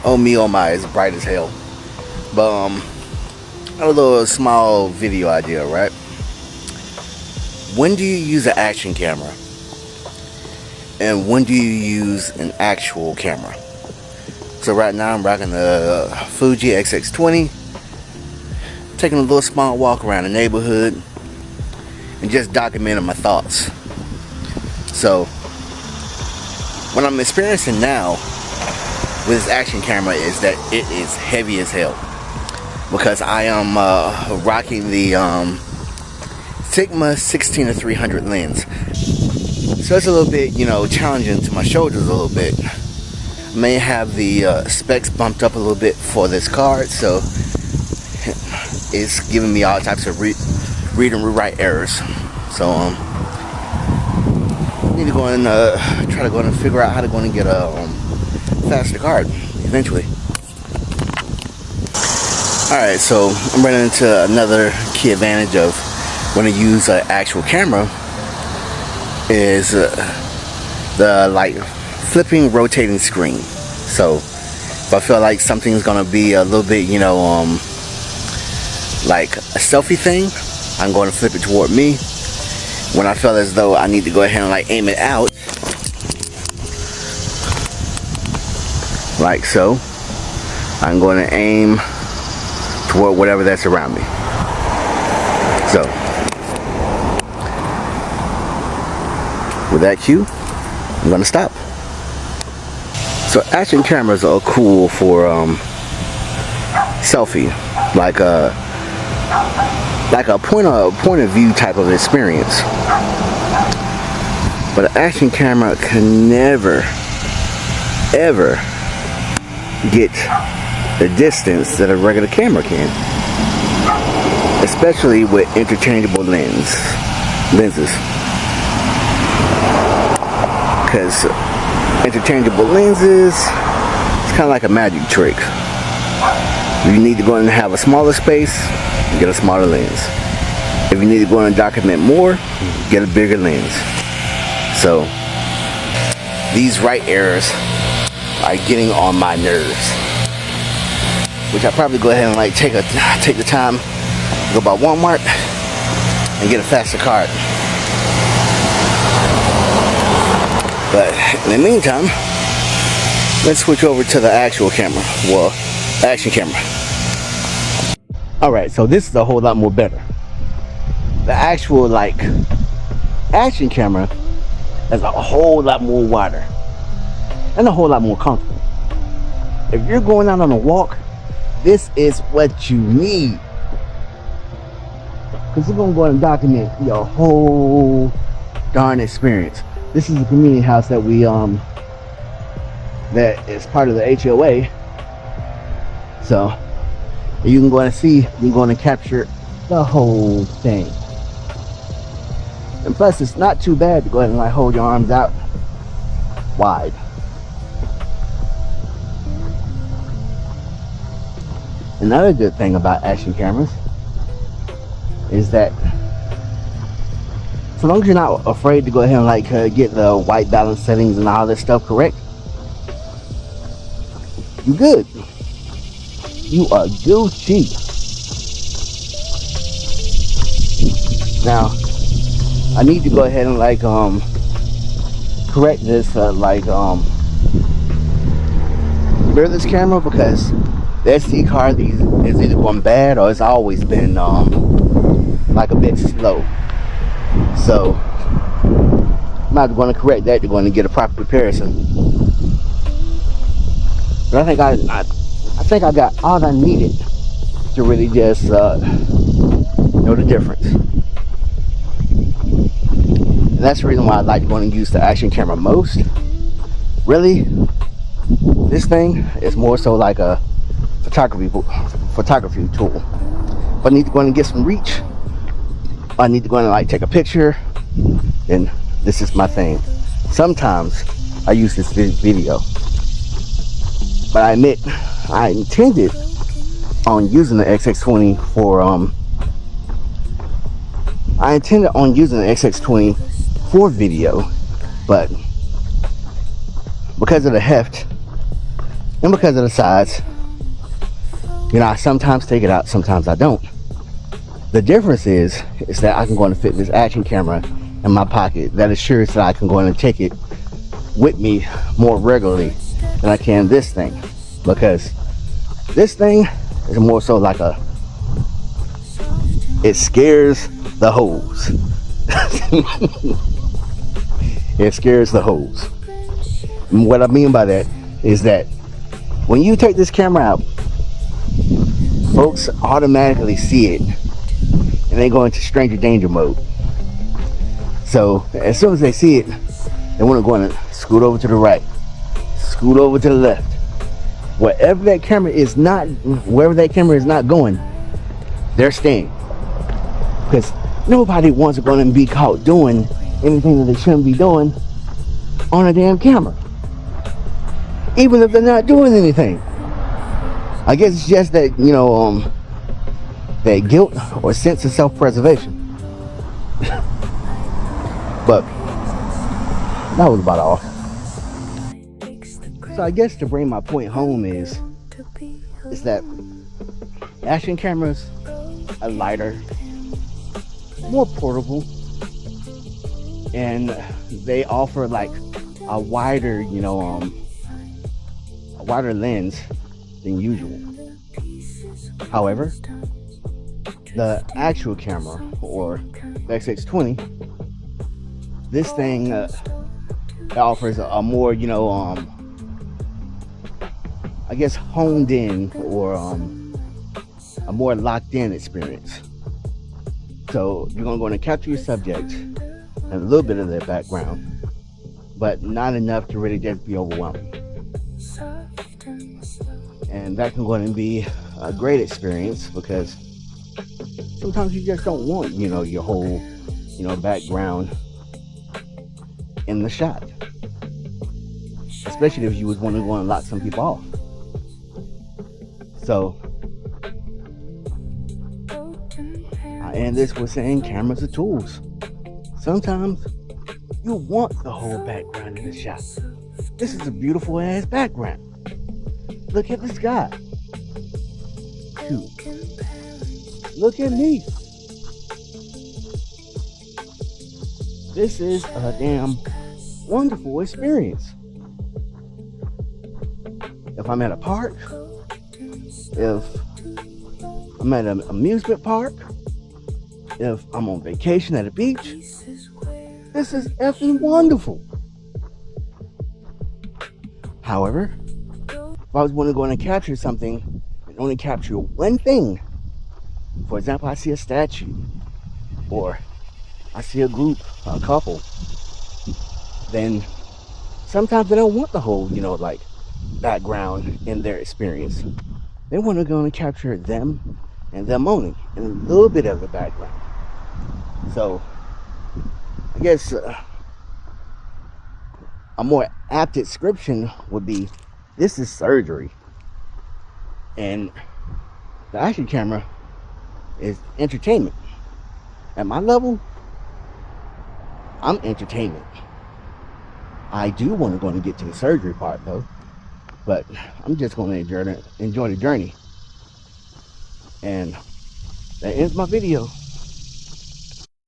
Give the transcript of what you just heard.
Oh me, oh my, it's bright as hell. But I have a little small video idea, right? When do you use an action camera? And when do you use an actual camera? So right now I'm rocking the Fuji XX20, taking a little small walk around the neighborhood and just documenting my thoughts. So what I'm experiencing now with this action camera is that it is heavy as hell, because I am rocking the Sigma 16-300 lens. So it's a little bit, challenging to my shoulders a little bit. I may have the specs bumped up a little bit for this card, so it's giving me all types of read and rewrite errors. So I need to go and try to go and figure out how to go and get a faster card eventually. Alright, so I'm running into another key advantage of when I use an actual camera is the flipping, rotating screen. So if I feel like something's gonna be a little bit, like a selfie thing, I'm going to flip it toward me. When I feel as though I need to go ahead and aim it out, like so, I'm going to aim toward whatever that's around me. So with that cue, I'm going to stop. So action cameras are cool for selfie, like a point of view type of experience. But an action camera can never ever get the distance that a regular camera can, especially with interchangeable lenses, because interchangeable lenses, it's kind of like a magic trick. You need to go and have a smaller space, get a smaller lens. If you need to go and document more, get a bigger lens. So these right errors are getting on my nerves, which I'll probably go ahead and take the time, go by Walmart and get a faster card. But in the meantime, let's switch over to the actual camera. Well, action camera. Alright, so this is a whole lot more better. The actual action camera is a whole lot more wider and a whole lot more comfortable. If you're going out on a walk, this is what you need, because you're gonna go and document your whole darn experience. This is a community house that we that is part of the HOA, so you can go and see, you're going to capture the whole thing. And plus, it's not too bad to go ahead and hold your arms out wide. Another good thing about action cameras is that so long as you're not afraid to go ahead and get the white balance settings and all this stuff correct, you're good. You are Gucci. Now I need to go ahead and correct this mirrorless camera, because the SD card is either going bad or it's always been a bit slow. So I'm not going to correct that to go and get a proper comparison. But I think I got all I needed to really just know the difference. And that's the reason why I like going to use the action camera most. Really, this thing is more so like a photography tool. If I need to go and get some reach, I need to go and take a picture, then this is my thing. Sometimes I use this video, but I admit I intended on using the XX20 for video, but because of the heft And because of the size, you know, I sometimes take it out, sometimes I don't. The difference is that I can go and fit this action camera in my pocket. That assures that I can go in and take it with me more regularly than I can this thing. Because this thing is more so like it scares the hoes. It scares the hoes. And what I mean by that is that when you take this camera out, folks automatically see it and they go into stranger danger mode. So as soon as they see it, they want to go and scoot over to the right, scoot over to the left. Wherever that camera is not going, they're staying. Because nobody wants to go and be caught doing anything that they shouldn't be doing on a damn camera, even if they're not doing anything. I guess it's just that, you know, that guilt or sense of self-preservation. But that was about all. So I guess to bring my point home is that action cameras are lighter, more portable, and they offer like a wider, you know, a wider lens than usual. However, the actual camera, or the XX20, this thing offers a more, you know, I guess honed in, or a more locked in experience. So you're gonna go and capture your subject and a little bit of their background, but not enough to really just be overwhelming. And that can go and be a great experience, because sometimes you just don't want, you know, your whole, you know, background in the shot, especially if you would want to go and lock some people off. So I end this with saying cameras are tools. Sometimes you want the whole background in the shot. This is a beautiful ass background. Look at the sky. Shoot. Look at me. This is a damn wonderful experience. If I'm at a park, if I'm at an amusement park, if I'm on vacation at a beach, this is effing wonderful. However, if I was going to go and capture something and only capture one thing, for example, I see a statue, or I see a group, a couple, then sometimes they don't want the whole, you know, like background in their experience. They want to go and capture them and them only, and a little bit of the background. So I guess a more apt description would be, this is surgery, and the action camera is entertainment. At my level, I'm entertainment. I do want to go and get to the surgery part though, but I'm just going to enjoy the journey. And that ends my video.